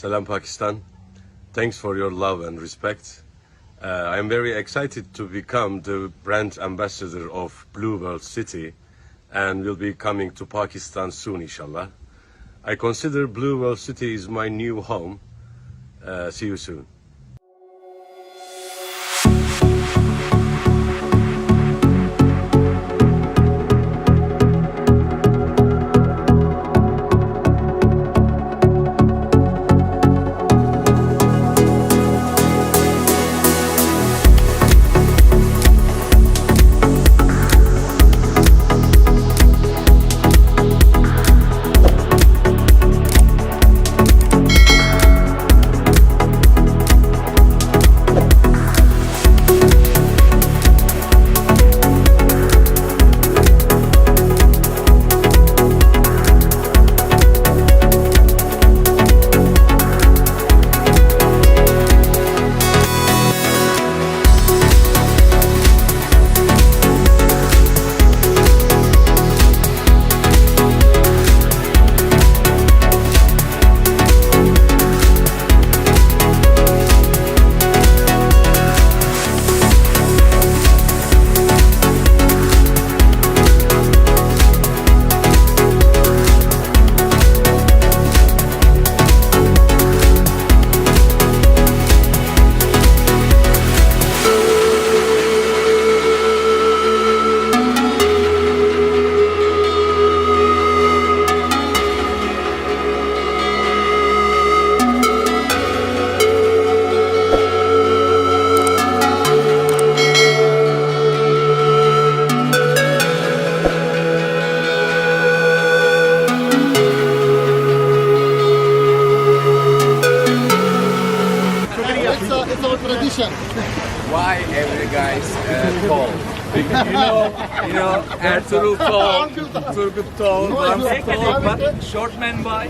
Salam Pakistan. Thanks for your love and respect. I am very excited to become the brand ambassador of Blue World City and will be coming to Pakistan soon, inshallah. I consider Blue World City is my new home. See you soon. It's our tradition. Why every guys tall? Ertuğrul tall, Turgut tall, Ramsey tall, but short man why?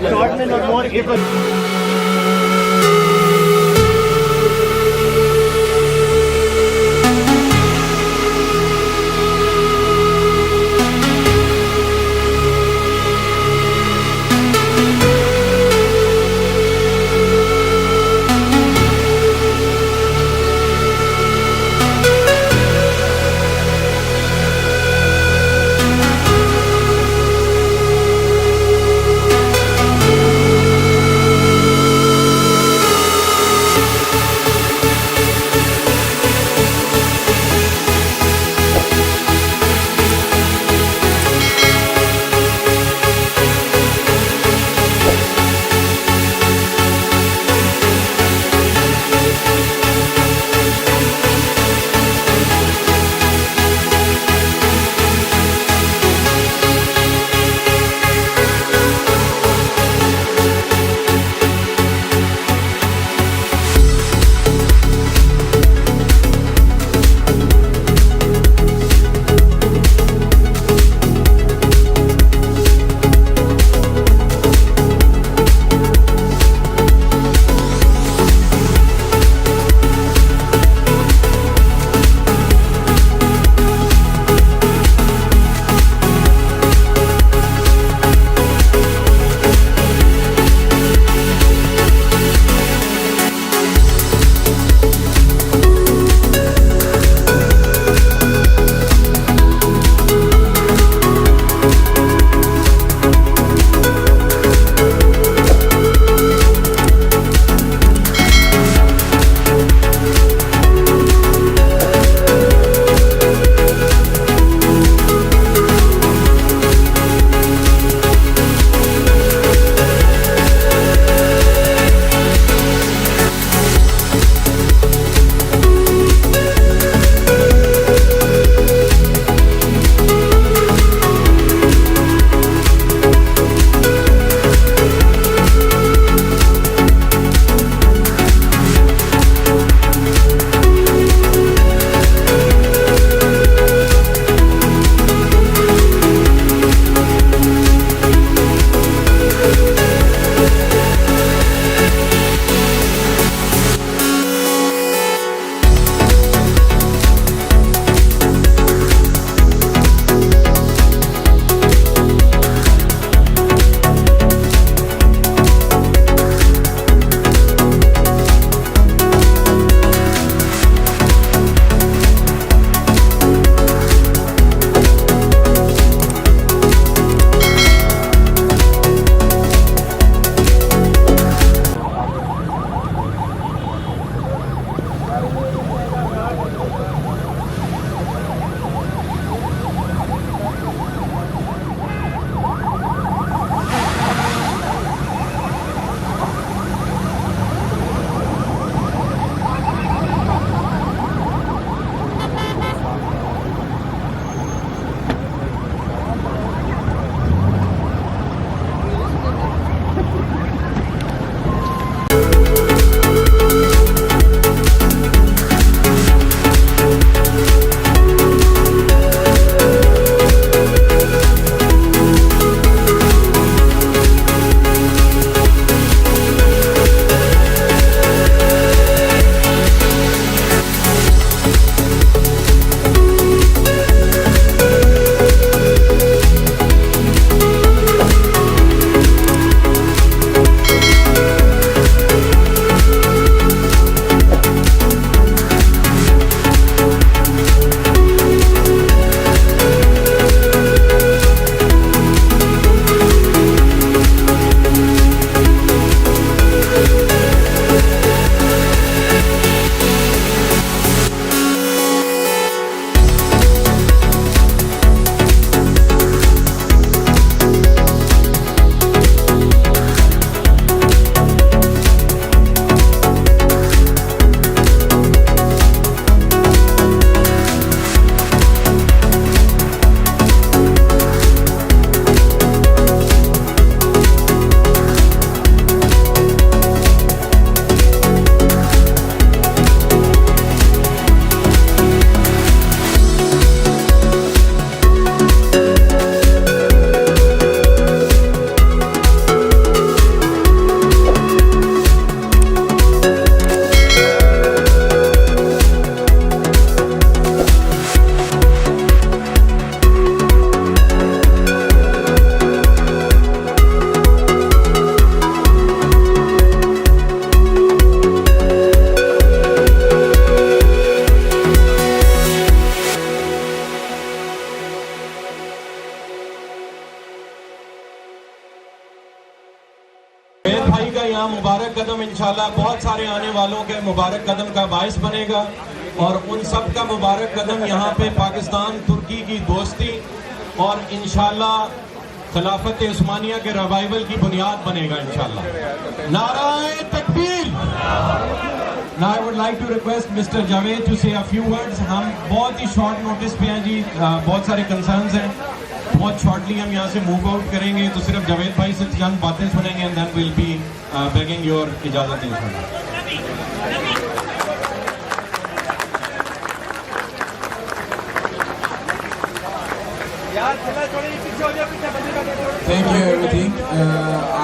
Short men are more able. यहाँ मुबारक कदम इंशाल्लाह बहुत सारे आने वालों के मुबारक कदम का बायस बनेगा और उन सब का मुबारक कदम यहाँ पे पाकिस्तान तुर्की की दोस्ती और इंशाल्लाह खिलाफत उस्मानिया के रिवाइवल की बुनियाद बनेगा इंशाल्लाह। नाराए तकबीर। Now I would like to request Mr. Javed to say a few words. हम बहुत ही शॉर्ट नोटिस पे हैं जी, बहुत सारे कंसर्न्स हैं, बहुत शॉर्टली हम यहाँ से मूव आउट करेंगे, तो सिर्फ जावेद भाई से चंद बातें सुनेंगे and then will be begging your इजाज़त इंशाल्लाह। Thank you everything.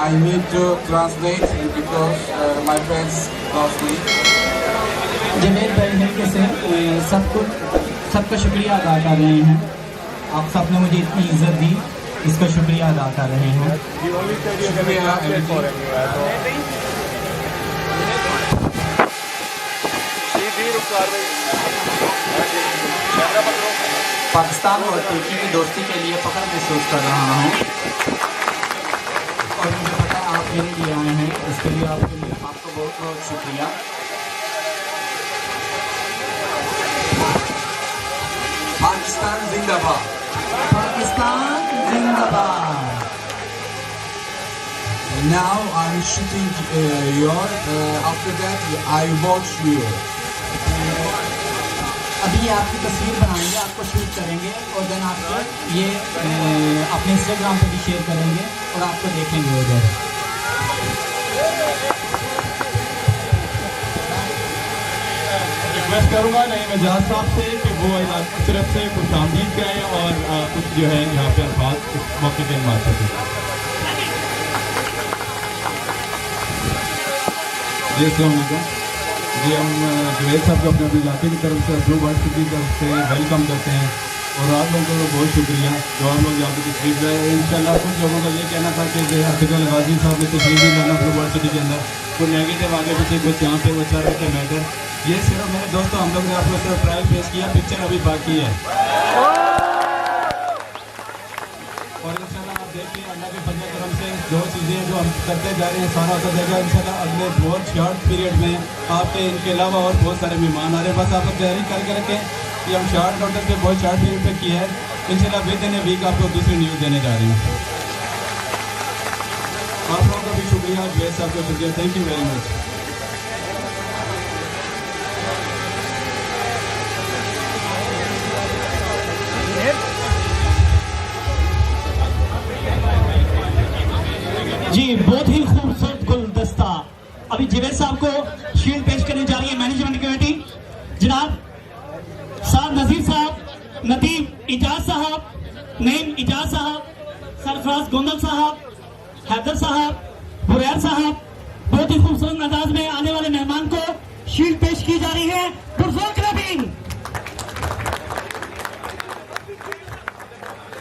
I need to translate because my friends lost me. Javed भाई हल्के से सबका शुक्रिया अदा कर रहे हैं। आप सब ने मुझे इतनी इज्जत दी, इसका शुक्रिया अदा कर रहे हैं। शुक्रिया पाकिस्तान और तुर्की की दोस्ती के लिए फख्र महसूस कर रहा हूँ और मुझे पता है आप मेरे लिए आए हैं, इसके लिए आपको बहुत बहुत शुक्रिया। पाकिस्तान जिंदाबाद। पाकिस्तान जिंदाबाद। Now I'm shooting after that I watch you. अभी ये आपकी तस्वीर बनाएंगे, आपको शूट करेंगे और देन आपको ये अपने इंस्टाग्राम पे भी शेयर करेंगे और आपको देखेंगे उधर। रिक्वेस्ट करूँगा नहीं एजाज साहब से कि वो सिर्फ से कुछ तामीर करें और कुछ जो है यहाँ पे अल्फाज इस मौके के मार सकें। जी अस्सलाम वालेकुम जी, हम जवेद साहब को अपने इलाके की तरफ से ब्लू बर्ड की तरफ से वेलकम करते हैं और आप लोगों को बहुत शुक्रिया जो आप लोग यहाँ पे तशरीफ लाए। इंशाल्लाह कुछ लोगों का ये कहना था कि अब्दुल गाजी साहब ने तशरीफ नहीं लाना ब्लू बर्ड सिटी के अंदर, कोई नेगेटिव आगे पीछे कुछ यहाँ पे वो चल रहे थे मैटर। ये सिर्फ मेरे दोस्तों हम लोग ने आप लोग सिर्फ ट्रायल पेश किया, पिक्चर अभी बाकी है और इंशाल्लाह आप देखिए अल्लाह के फजल करम से जो चीज़ें जो हम करते जा रहे हैं सारा होता जाएगा इंशाल्लाह। अगले बहुत शॉर्ट पीरियड में आपके इनके अलावा और बहुत सारे मेहमान आ रहे हैं, बस आप तैयारी करके रखें कि हम शॉर्ट नोटिस पे बहुत शॉर्ट पीरियड पे किया है। इंशाल्लाह विद इन ए वीक आपको दूसरी न्यूज़ देने जा रहे हैं। आप लोगों का भी शुक्रिया, जवेद साहब का शुक्रिया, थैंक यू वेरी मच। जी बहुत ही खूबसूरत गुलदस्ता। अभी जवेद साहब को शील्ड पेश करने जा रही है मैनेजमेंट कमेटी, जनाब साद नजीर साहब, नदीम इजाज साहब, नईम इजाज साहब, सरफराज गोंदल साहब, हैदर साहब, बुरैर साहब। बहुत ही खूबसूरत अंदाज में आने वाले मेहमान को शील्ड पेश की जा रही है। पुरजोर क्लबिंग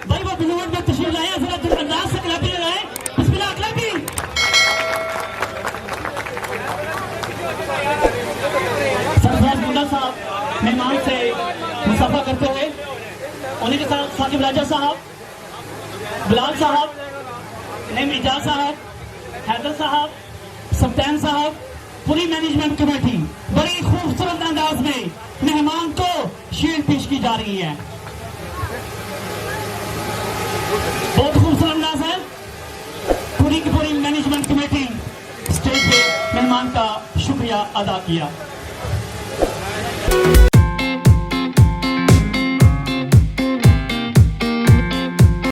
भाई वो बिलूवर्ड में तशरीफ लाए, जरा अंदाज से क्लबिंग लगाए। बिस्मिल्लाह क्लबिंग। सरफराज गोंदल साहब मेहमान से मुसाफा करते हुए, उन्हीं के साथ साकिब राजा साहब, बिलाल साहब, नईम इजाज साहब, हैदर साहब, सफ्तान साहब, पूरी मैनेजमेंट कमेटी बड़ी खूबसूरत अंदाज में मेहमान को शील्ड पेश की जा रही है। बहुत खूबसूरत अंदाज है। पूरी की पूरी मैनेजमेंट कमेटी स्टेज पे मेहमान का शुक्रिया अदा किया।